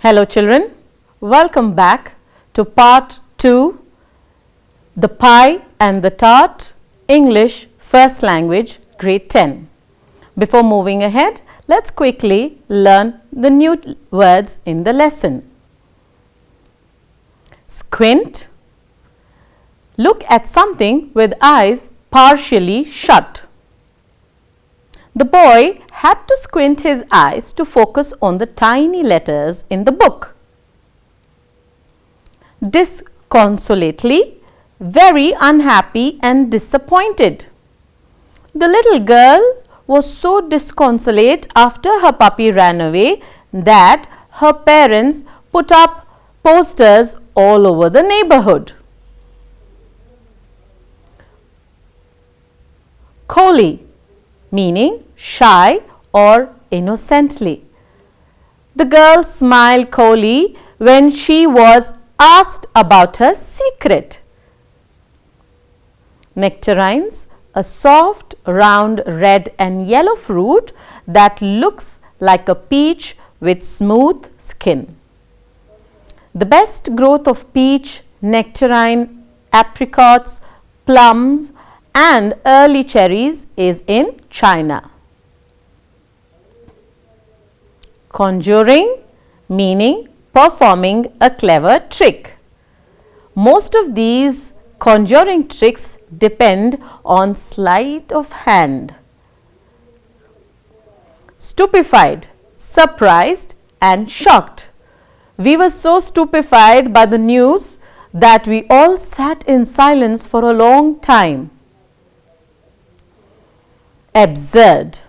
Hello children, welcome back to part 2, The Pie and the Tart, English First Language, Grade 10. Before moving ahead, let's quickly learn the new words in the lesson. Squint, look at something with eyes partially shut. The boy had to squint his eyes to focus on the tiny letters in the book. Disconsolately, very unhappy and disappointed. The little girl was so disconsolate after her puppy ran away that her parents put up posters all over the neighborhood. Coyly, meaning shy or innocently. The girl smiled coyly when she was asked about her secret. Nectarines, a soft, round red and yellow fruit that looks like a peach with smooth skin. The best growth of peach, nectarine, apricots, plums and early cherries is in China. Conjuring, meaning performing a clever trick. Most of these conjuring tricks depend on sleight of hand. Stupefied, surprised and shocked. We were so stupefied by the news that we all sat in silence for a long time. Absurd,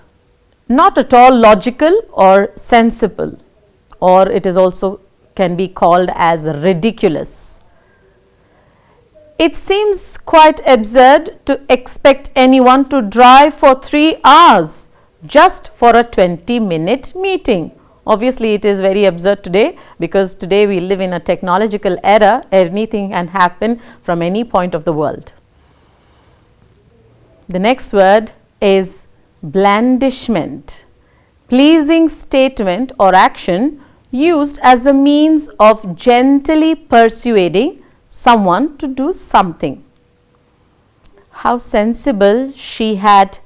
not at all logical or sensible, or it is also can be called as ridiculous. It seems quite absurd to expect anyone to drive for 3 hours just for a 20-minute meeting. Obviously, it is very absurd today because today we live in a technological era. Anything can happen from any point of the world. The next word is blandishment, pleasing statement or action used as a means of gently persuading someone to do something. How sensible she had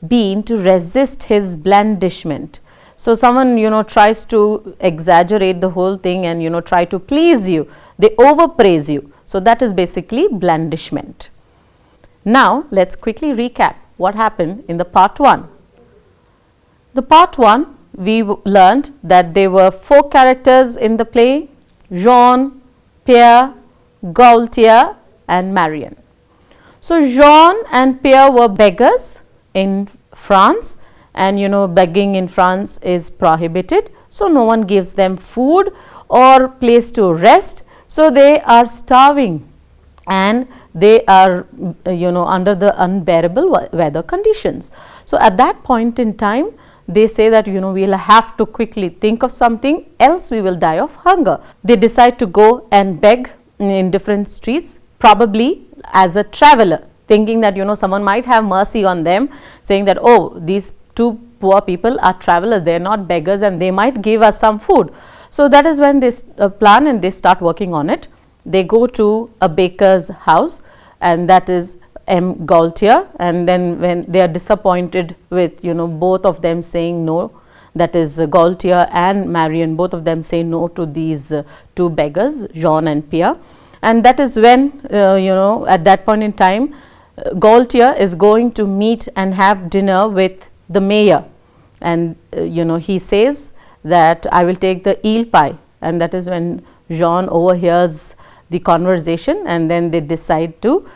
been to resist his blandishment. So someone tries to exaggerate the whole thing and try to please you, they overpraise you. So that is basically blandishment. Now let's quickly recap what happened in the part 1. The part 1, we learned that there were 4 characters in the play: Jean, Pierre, Gaultier and Marion. So Jean and Pierre were beggars in France, and begging in France is prohibited. So no one gives them food or place to rest. So they are starving and they are under the unbearable weather conditions. So at that point in time, they say that we'll have to quickly think of something, else we will die of hunger. They decide to go and beg in different streets, probably as a traveler, thinking that someone might have mercy on them, saying that, oh, these 2 poor people are travelers, they are not beggars and they might give us some food. So that is when they plan and they start working on it. They go to a baker's house, and that is M. Gaultier, and then when they are disappointed with both of them saying no, that is Gaultier and Marion, both of them say no to these 2 beggars, Jean and Pierre, and that is when at that point in time Gaultier is going to meet and have dinner with the mayor, and he says that I will take the eel pie, and that is when Jean overhears the conversation, and then they decide to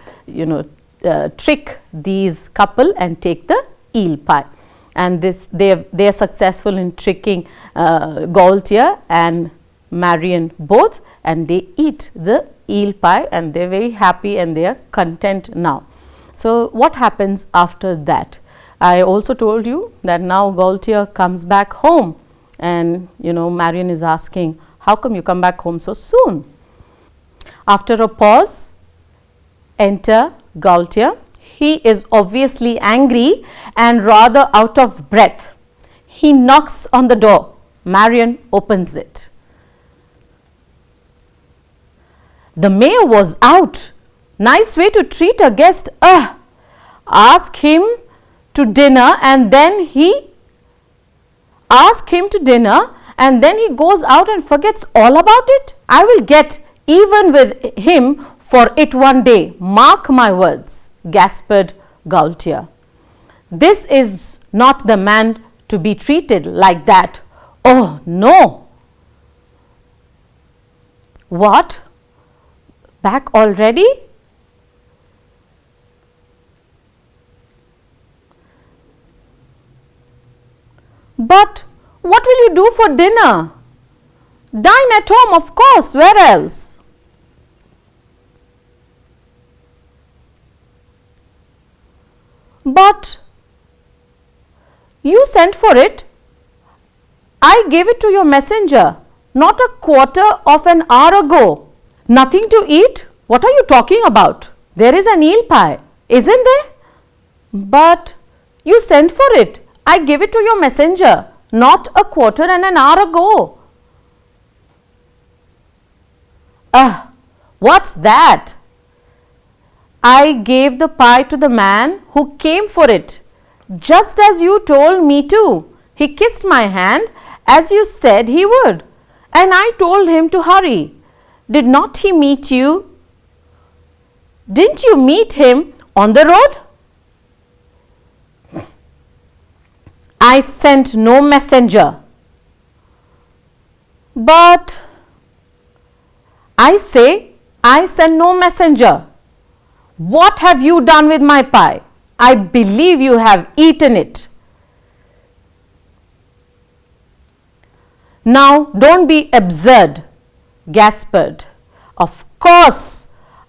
trick these couple and take the eel pie, and they are successful in tricking Gaultier and Marion both, and they eat the eel pie and they are very happy and they are content now. So what happens after that? I also told you that now Gaultier comes back home, and Marion is asking, how come you come back home so soon? After a pause, enter Gaultier. He is obviously angry and rather out of breath. He knocks on the door. Marion opens it. The mayor was out. Nice way to treat a guest. Ask him to dinner and then he goes out and forgets all about it. I will get even with him for it one day. Mark my words, gasped Gaultier. This is not the man to be treated like that. Oh, no. What? Back already? But what will you do for dinner? Dine at home, of course. Where else? But you sent for it. I gave it to your messenger not a quarter of an hour ago. Nothing to eat? What are you talking about? There is an eel pie, isn't there? But you sent for it. I gave it to your messenger not a quarter and an hour ago. What's that? I gave the pie to the man who came for it, just as you told me to. He kissed my hand as you said he would, and I told him to hurry. Did not he meet you? Didn't you meet him on the road? I sent no messenger. But I say I sent no messenger. What have you done with my pie? I believe you have eaten it. Now don't be absurd, gasped. Of course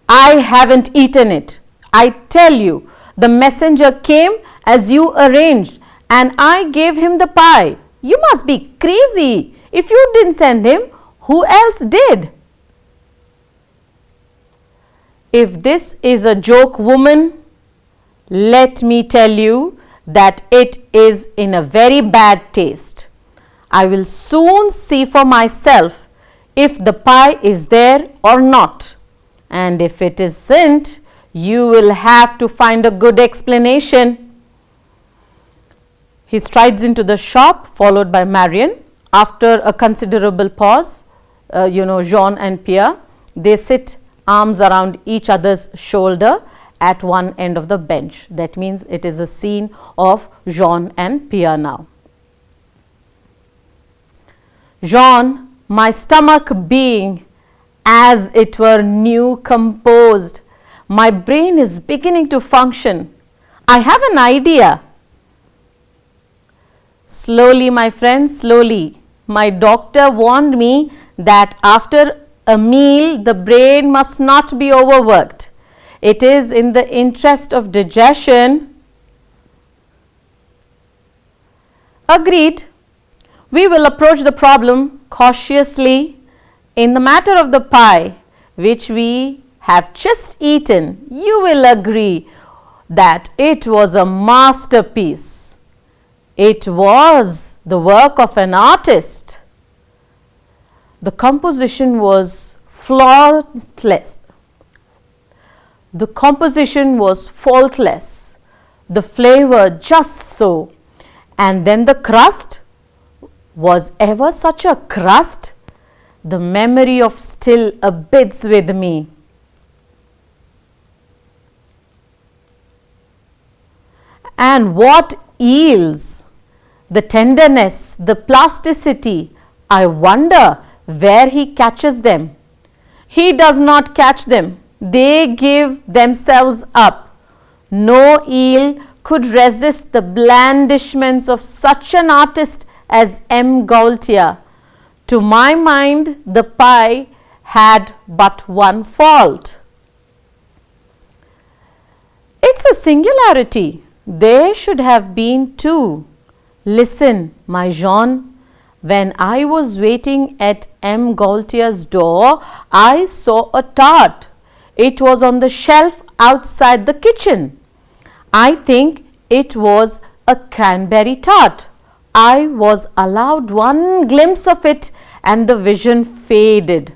I haven't eaten it. I tell you, the messenger came as you arranged and I gave him the pie. You must be crazy. If you didn't send him, who else did? If this is a joke, woman, let me tell you that it is in a very bad taste. I will soon see for myself if the pie is there or not, and if it isn't, you will have to find a good explanation. He strides into the shop, followed by Marion. After a considerable pause, Jean and Pierre, they sit arms around each other's shoulder at one end of the bench. That means it is a scene of Jean and Pierre now. Jean, my stomach being as it were new composed, my brain is beginning to function. I have an idea. Slowly, my friend, slowly. My doctor warned me that after a meal, the brain must not be overworked. It is in the interest of digestion. Agreed. We will approach the problem cautiously. In the matter of the pie, which we have just eaten, you will agree that it was a masterpiece. It was the work of an artist. The composition was faultless. The flavor just so. And then the crust. Was ever such a crust? The memory of still abides with me. And what eels! The tenderness, the plasticity. I wonder where he catches them. He does not catch them. They give themselves up. No eel could resist the blandishments of such an artist as M. Gaultier. To my mind, the pie had but one fault. It's a singularity. There should have been two. Listen, my Jean. When I was waiting at M. Gaultier's door, I saw a tart. It was on the shelf outside the kitchen. I think it was a cranberry tart. I was allowed one glimpse of it and the vision faded.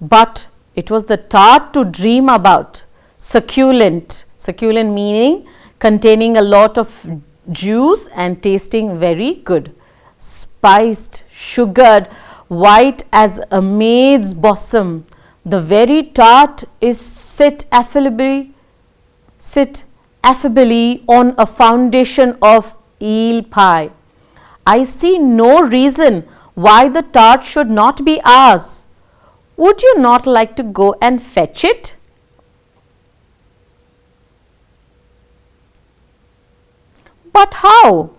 but it was the tart to dream about. Succulent, succulent meaning containing a lot of juice and tasting very good. Spiced, sugared, white as a maid's bosom. The very tart is sit affably on a foundation of eel pie. I see no reason why the tart should not be ours. Would you not like to go and fetch it? But how?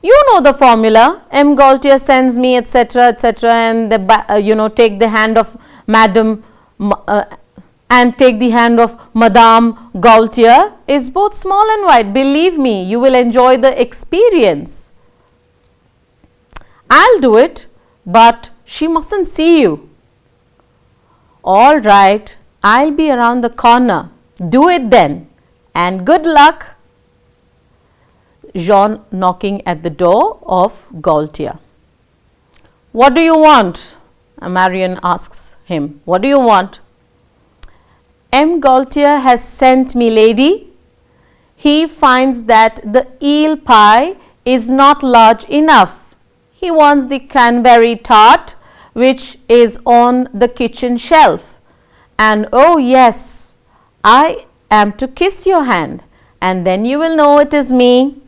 You know the formula. M. Gaultier sends me, etc., etc., and take the hand of Madame and take the hand of Madame Gaultier is both small and wide. Believe me, you will enjoy the experience. I'll do it, but she mustn't see you. All right, I'll be around the corner. Do it then, and good luck. Jean knocking at the door of Gaultier. What do you want? Marion asks him. What do you want? M. Gaultier has sent me, lady. He finds that the eel pie is not large enough. He wants the cranberry tart which is on the kitchen shelf. And oh yes, I am to kiss your hand, and then you will know it is me.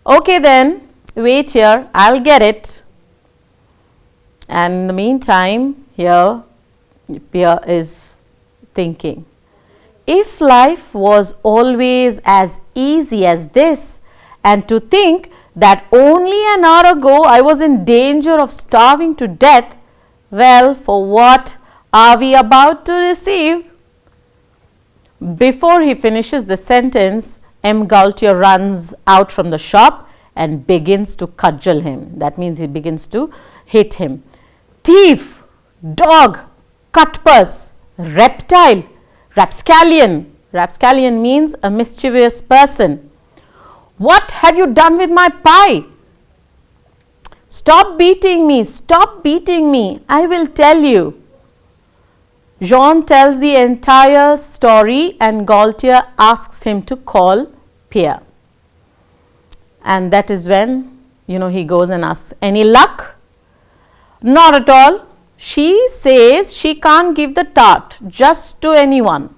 Okay then, wait here, I'll get it. And in the meantime, here Pierre is thinking, if life was always as easy as this, and to think that only an hour ago I was in danger of starving to death, well, for what are we about to receive? Before he finishes the sentence, M. Gaultier runs out from the shop and begins to cudgel him. That means he begins to hit him. Thief, dog, cutpurse, reptile, rapscallion. Rapscallion means a mischievous person. What have you done with my pie? Stop beating me, stop beating me, I will tell you. Jean tells the entire story and Gaultier asks him to call Pierre. And that is when, he goes and asks, any luck? Not at all. She says she can't give the tart just to anyone.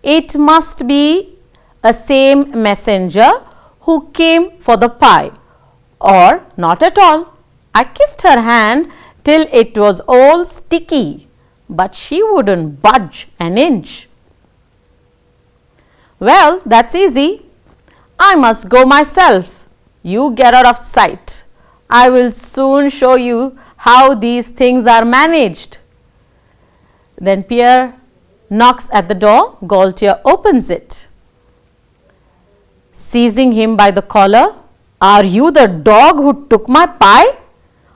It must be a same messenger who came for the pie, or not at all. I kissed her hand till it was all sticky, but she wouldn't budge an inch. Well, that's easy. I must go myself. You get out of sight. I will soon show you how these things are managed. Then Pierre knocks at the door. Gaultier opens it. Seizing him by the collar, are you the dog who took my pie?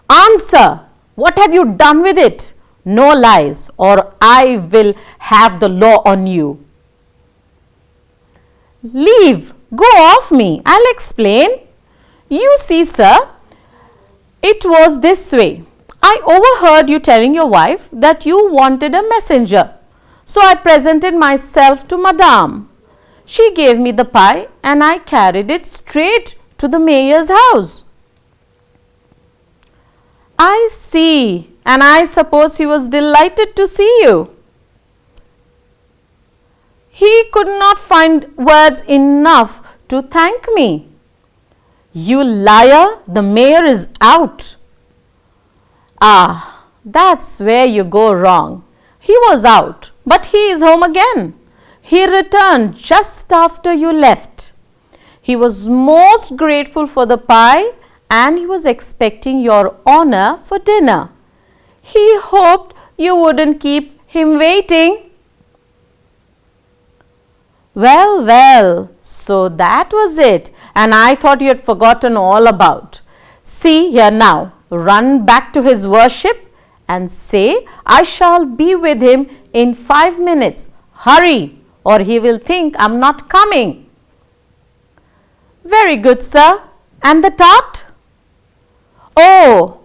Answer, what have you done with it? No lies, or I will have the law on you. Leave, go off me, I'll explain. You see, sir, it was this way. I overheard you telling your wife that you wanted a messenger. So I presented myself to Madame. She gave me the pie and I carried it straight to the mayor's house. I see, and I suppose he was delighted to see you. He could not find words enough to thank me. You liar, the mayor is out. Ah, that's where you go wrong. He was out, but he is home again. He returned just after you left. He was most grateful for the pie and he was expecting your honor for dinner. He hoped you wouldn't keep him waiting. Well, well, so that was it, and I thought you had forgotten all about. See here now, run back to his worship and say, I shall be with him in 5 minutes. Hurry, or he will think I'm not coming. Very good, sir. And the tart? Oh,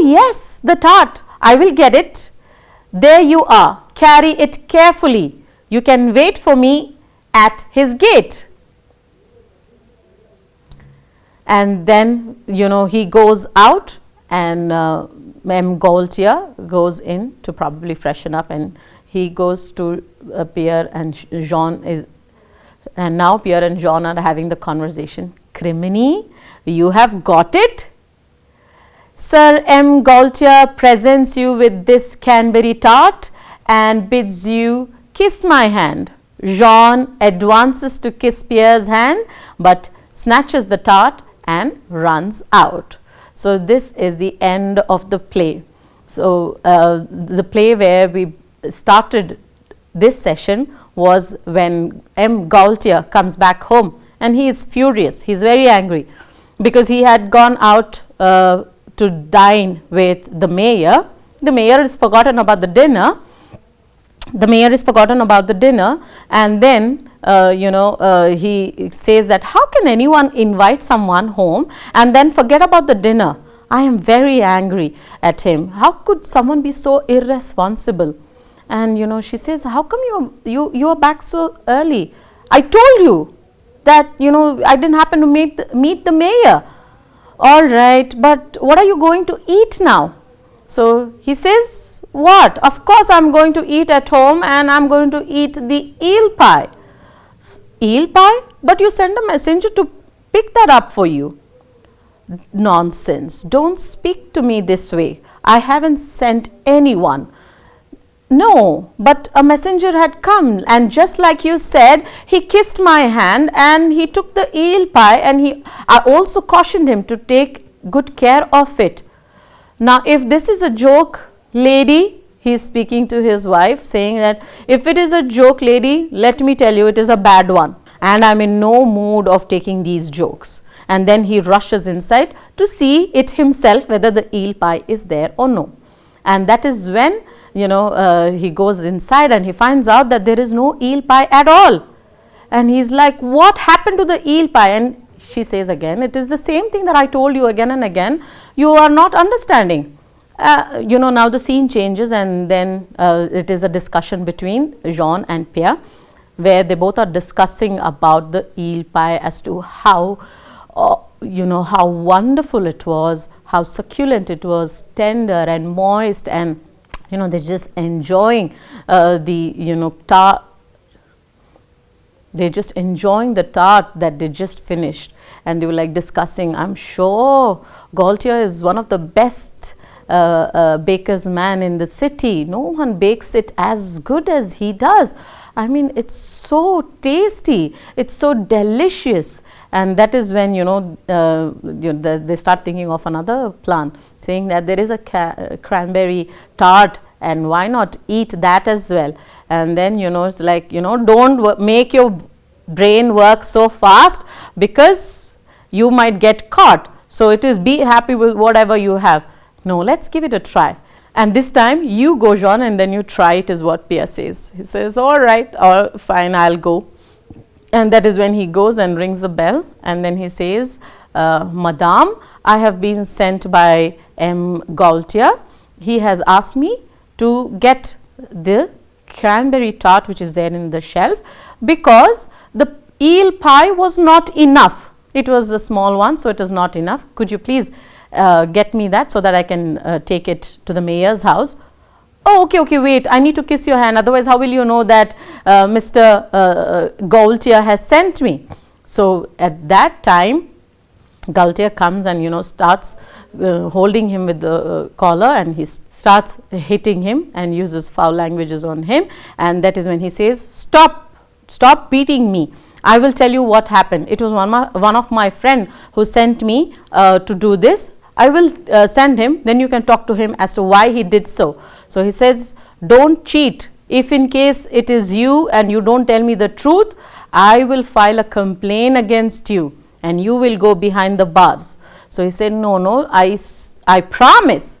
yes, the tart. I will get it. There you are. Carry it carefully. You can wait for me at his gate. And then, he goes out, and M. Gaultier goes in to probably freshen up, and he goes to Pierre and Jean and now Pierre and Jean are having the conversation. Criminy, you have got it? Sir M. Gaultier presents you with this Canberry tart and bids you kiss my hand. Jean advances to kiss Pierre's hand, but snatches the tart and runs out. So this is the end of the play. So the play where we started this session was when M. Gaultier comes back home, and he is furious. He is very angry because he had gone out to dine with the mayor. The mayor is forgotten about the dinner. And then he says that how can anyone invite someone home and then forget about the dinner? I am very angry at him. How could someone be so irresponsible? And she says, how come you are back so early? I told you that I didn't happen to meet the mayor. All right, but what are you going to eat now? So he says, what? Of course I am going to eat at home, and I am going to eat the eel pie. Eel pie? But you send a messenger to pick that up for you. Nonsense. Don't speak to me this way. I haven't sent anyone. No, but a messenger had come, and just like you said, he kissed my hand and he took the eel pie, and I also cautioned him to take good care of it. Now, if this is a joke, lady, he is speaking to his wife, saying that if it is a joke, lady, let me tell you, it is a bad one, and I am in no mood of taking these jokes. And then he rushes inside to see it himself whether the eel pie is there or no. And that is when he goes inside and he finds out that there is no eel pie at all. And he's like, what happened to the eel pie? And she says again, it is the same thing that I told you again and again. You are not understanding. Now the scene changes, and then it is a discussion between Jean and Pierre, where they both are discussing about the eel pie as to how how wonderful it was, how succulent it was, tender and moist, and they're just enjoying the tart. They're just enjoying the tart that they just finished, and they were like discussing, I'm sure Gaultier is one of the best baker's man in the city. No one bakes it as good as he does. I mean, it's so tasty, it's so delicious. And that is when they start thinking of another plan, saying that there is a cranberry tart, and why not eat that as well. And then it's like, don't make your brain work so fast, because you might get caught. So it is, be happy with whatever you have. No, let's give it a try. And this time you go, Jean, and then you try it, is what Pierre says. He says, all right, fine, I'll go. And that is when he goes and rings the bell, and then he says, Madame, I have been sent by M. Gaultier. He has asked me to get the cranberry tart which is there in the shelf, because the eel pie was not enough. It was a small one, so it is not enough. Could you please get me that so that I can take it to the mayor's house? Oh, okay, wait, I need to kiss your hand, otherwise how will you know that Mr. Gaultier has sent me? So at that time, Gaultier comes and starts holding him with the collar, and he starts hitting him and uses foul languages on him. And that is when he says, stop beating me. I will tell you what happened. It was one of my friend who sent me to do this. I will send him, then you can talk to him as to why he did so. So he says, don't cheat. If in case it is you and you don't tell me the truth, I will file a complaint against you and you will go behind the bars. So he said, no, I promise.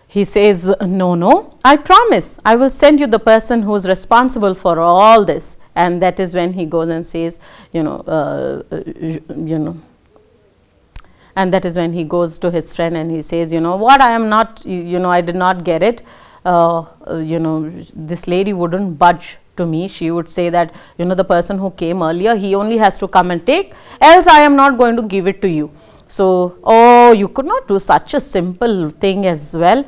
He says, no, I promise. I will send you the person who is responsible for all this. And that is when he goes and says, and And that is when he goes to his friend and he says, you know what, I am not, I did not get it. This lady wouldn't budge to me. She would say that, the person who came earlier, he only has to come and take, else I am not going to give it to you. So, oh, you could not do such a simple thing as well.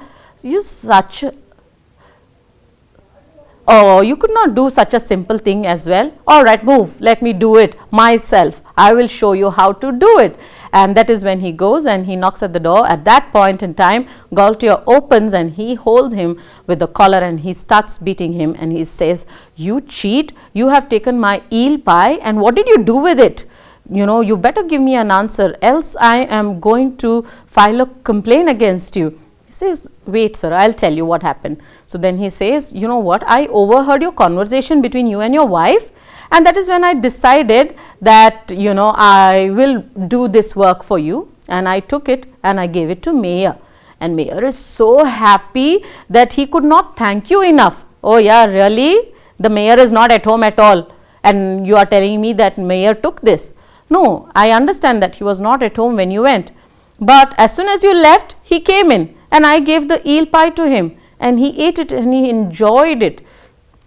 Oh, you could not do such a simple thing as well. All right, move, let me do it myself. I will show you how to do it. And that is when he goes and he knocks at the door. At that point in time, Gaultier opens and he holds him with the collar and he starts beating him and he says, you cheat, you have taken my eel pie and what did you do with it? You better give me an answer, else I am going to file a complaint against you. He says, wait sir, I'll tell you what happened. So then he says, you know what, I overheard your conversation between you and your wife, and that is when I decided that, I will do this work for you, and I took it and I gave it to Mayor. And Mayor is so happy that he could not thank you enough. Oh yeah, really? The Mayor is not at home at all, and you are telling me that Mayor took this. No, I understand that he was not at home when you went, but as soon as you left, he came in and I gave the eel pie to him and he ate it and he enjoyed it,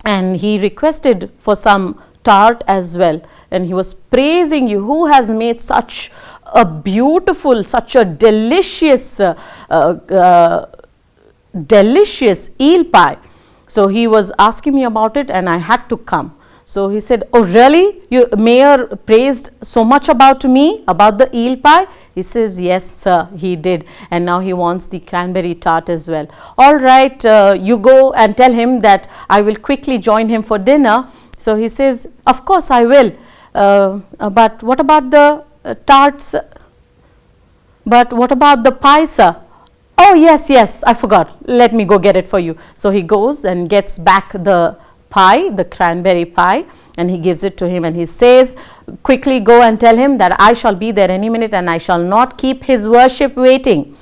and he requested for some tart as well, and he was praising you, who has made such a beautiful, such a delicious delicious eel pie. So he was asking me about it and I had to come. So he said, oh really, Mayor praised so much about me, about the eel pie? He says, yes sir, he did, and now he wants the cranberry tart as well. All right, you go and tell him that I will quickly join him for dinner. So he says, of course I will, but what about the tarts? But what about the pie sir? Oh yes, I forgot, let me go get it for you. So he goes and gets back the pie, the cranberry pie, and he gives it to him and he says, quickly go and tell him that I shall be there any minute and I shall not keep his worship waiting,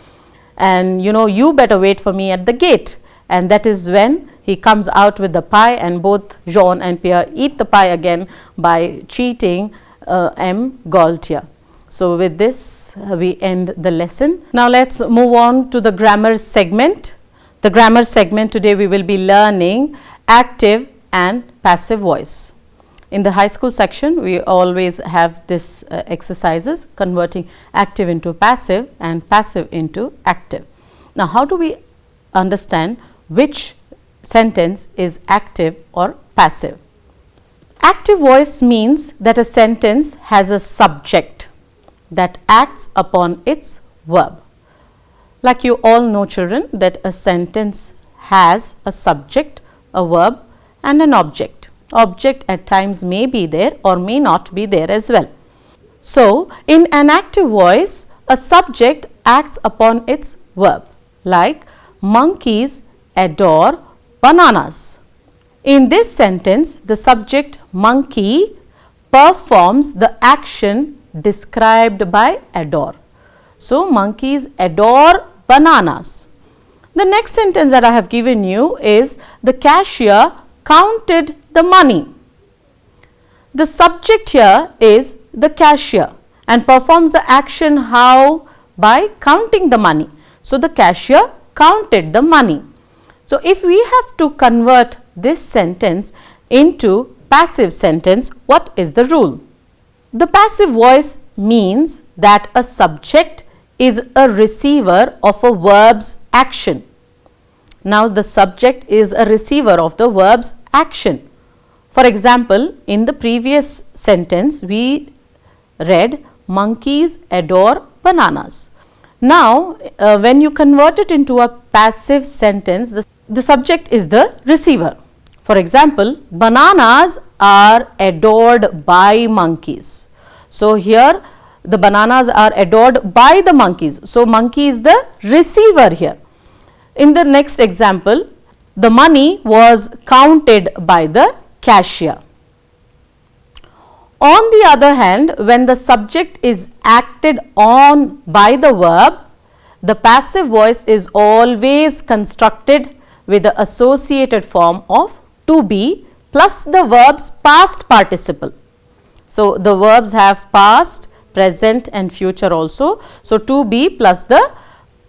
and you better wait for me at the gate. And that is when he comes out with the pie, and both Jean and Pierre eat the pie again by cheating M. Gaultier. So with this we end the lesson. Now let's move on to the grammar segment. The grammar segment, today we will be learning active and passive voice. In the high school section, we always have this exercises, converting active into passive and passive into active. Now, how do we understand which sentence is active or passive? Active voice means that a sentence has a subject that acts upon its verb. Like you all know, children, that a sentence has a subject, a verb and an object. Object at times may be there or may not be there as well. So, in an active voice, a subject acts upon its verb, like monkeys adore bananas. In this sentence, the subject monkey performs the action described by adore. So, monkeys adore bananas. The next sentence that I have given you is the cashier counted the money. The subject here is the cashier and performs the action how? By counting the money. So, the cashier counted the money. So, if we have to convert this sentence into passive sentence, what is the rule? The passive voice means that a subject is a receiver of a verb's action. Now, the subject is a receiver of the verb's action. For example, in the previous sentence, we read monkeys adore bananas. Now, when you convert it into a passive sentence, the subject is the receiver. For example, bananas are adored by monkeys. So, here the bananas are adored by the monkeys. So, monkey is the receiver here. In the next example, the money was counted by the cashier. On the other hand, when the subject is acted on by the verb, the passive voice is always constructed with the associated form of to be plus the verb's past participle. So, the verbs have past, present and future also. So, to be plus the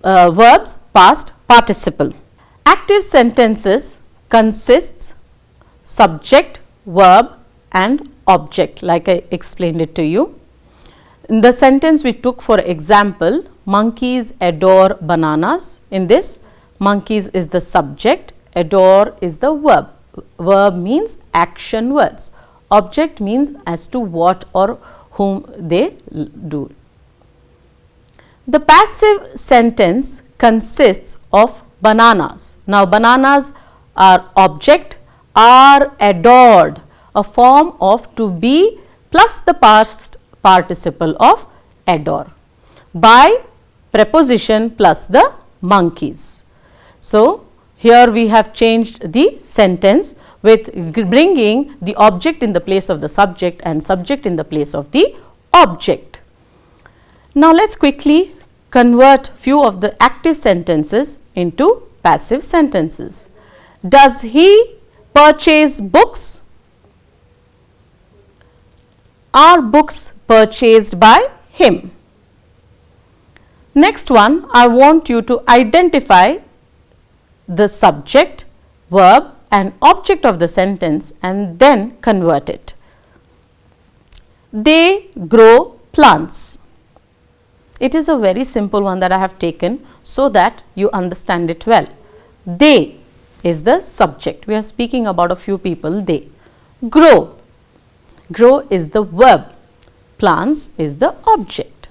verbs past participle. Active sentences consists subject, verb and object, like I explained it to you. In the sentence we took for example, monkeys adore bananas. In this, monkeys is the subject, adore is the verb. Verb means action words. Object means as to what or whom they do. The passive sentence consists of bananas. Now, bananas are object, are adored, a form of to be plus the past participle of adore, by preposition plus the monkeys. So, here we have changed the sentence with bringing the object in the place of the subject and subject in the place of the object. Now, let us quickly convert few of the active sentences into passive sentences. Does he purchase books? Are books purchased by him? Next one, I want you to identify the subject, verb and object of the sentence and then convert it. They grow plants. It is a very simple one that I have taken so that you understand it well. They is the subject. We are speaking about a few people, they. Grow. Grow is the verb. Plants is the object.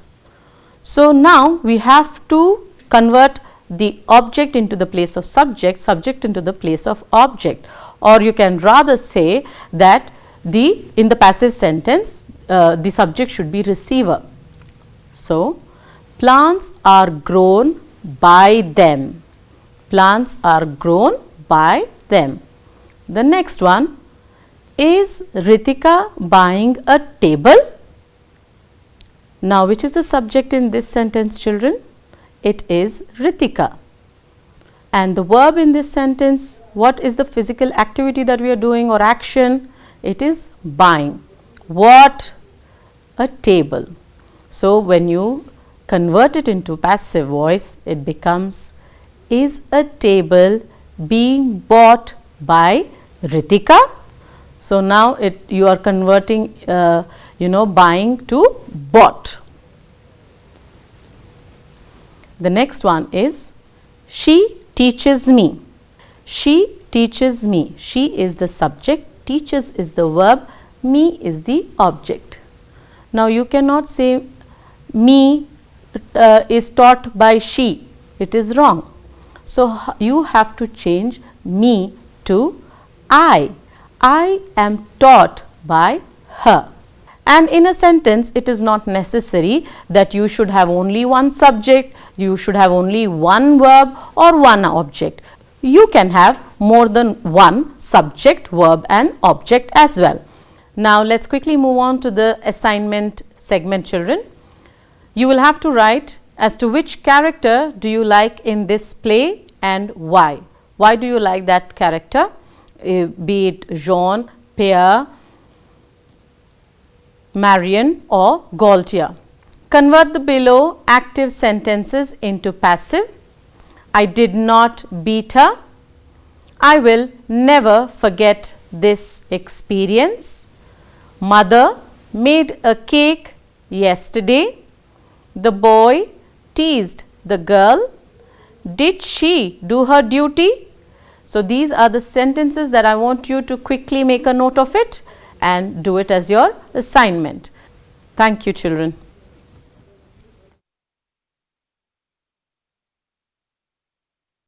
So, now we have to convert the object into the place of subject, subject into the place of object, or you can rather say that in the passive sentence the subject should be receiver. So, plants are grown by them. Plants are grown by them. The next one, is Ritika buying a table? Now, which is the subject in this sentence, children? It is Ritika. And the verb in this sentence, what is the physical activity that we are doing or action? It is buying. What? A table. So, when you convert it into passive voice, it becomes, is a table being bought by Ritika? So, now you are converting buying to bought. The next one is, she teaches me. She teaches me. She is the subject, teaches is the verb, me is the object. Now, you cannot say me is taught by she, it is wrong. So, you have to change me to I. I am taught by her. And in a sentence, it is not necessary that you should have only one subject, you should have only one verb or one object. You can have more than one subject, verb and object as well. Now, let us quickly move on to the assignment segment, children. You will have to write as to which character do you like in this play and why. Why do you like that character? Be it Jean, Pierre, Marion or Gaultier. Convert the below active sentences into passive. I did not beat her. I will never forget this experience. Mother made a cake yesterday. The boy teased the girl. Did she do her duty? So, these are the sentences that I want you to quickly make a note of it and do it as your assignment. Thank you, children.